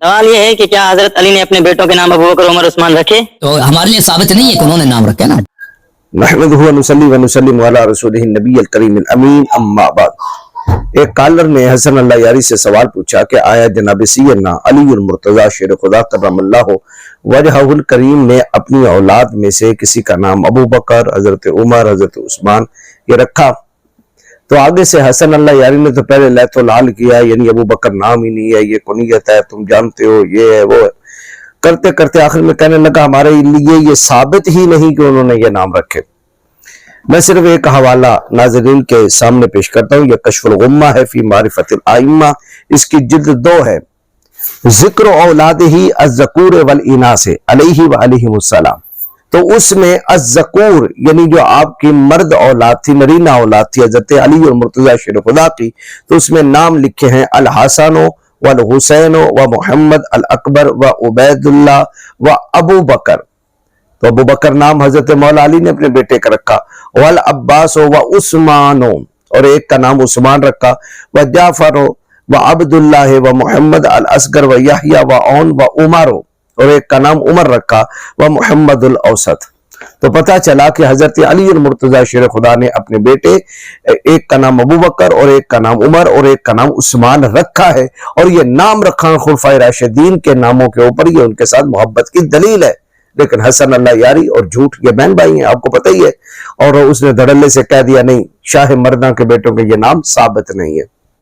सवाल ये है कि क्या हजरत अली ने अपने बेटों के नाम अबू बकर उमर उस्मान रखे? तो हमारे लिए साबित नहीं है कि उन्होंने नाम रखे ना। नहमदुहु व नुसल्ली व नुसल्लिमु अला रसूलिहिन नबिय्यिल करीमिल अमीन, अम्मा बाद। एक कॉलर ने हसन अल्लाह यारी से सवाल पूछा कि आया जनाब सैयदना अलीउल मुर्तज़ा शेर खुदा करमल्लाहु वजहुल करीम ने अपनी औलाद में से किसी का नाम अबू बकर, हजरत उमर, हजरत उस्मान ये रखा? तो आगे से हसन अल्लाह यारी ने तो पहले लैतो लाल किया, यानी अबू बकर नाम ही नहीं है, ये कुनियत है, तुम जानते हो, ये है वो है। करते करते आखिर में कहने लगा हमारे लिए ये साबित ही नहीं कि उन्होंने ये नाम रखे। मैं सिर्फ एक हवाला नाज़रीन के सामने पेश करता हूँ, यह कश्फुल गुम्मा है फी मारिफतिल आइम्मा, इसकी जिल्द 2 है। जिक्र औलादिही अज़्ज़कूर वल इनास अलैहि व अलैहिमुस्सलाम, तो उसमें अज़्ज़कूर यानी जो आपकी मर्द औलाद थी, नरीना औलाद थी हजरत अली और मुर्तज़ा शेर खुदा की, तो उसमें नाम लिखे हैं अल हसनो वल हुसैनो व मोहम्मद अल अकबर व उबैदुल्लाह व अबू बकर। तो अबू बकर नाम हजरत मौला अली ने अपने बेटे का रखा, वल अब्बास व उस्मानो, और एक का नाम उस्मान रखा, व जाफर व अब्दुल्लाह व मोहम्मद अल असगर व यहया व औन व उमरो, और एक का नाम उमर रखा, व मोहम्मदुल औसत। तो पता चला कि हजरत अली और मुर्तज़ा शेर खुदा ने अपने बेटे एक का नाम अबू बकर और एक का नाम उमर और एक का नाम उस्मान रखा है, और ये नाम रखा खुलफाए राशिदीन के नामों के ऊपर, ये उनके साथ मोहब्बत की दलील है। लेकिन हसन अल्लाह यारी और झूठ ये बहन भाई हैं, आपको पता ही है, और उसने धड़ल्ले से कह दिया नहीं, शाह मर्दा के बेटों के ये नाम साबित नहीं है।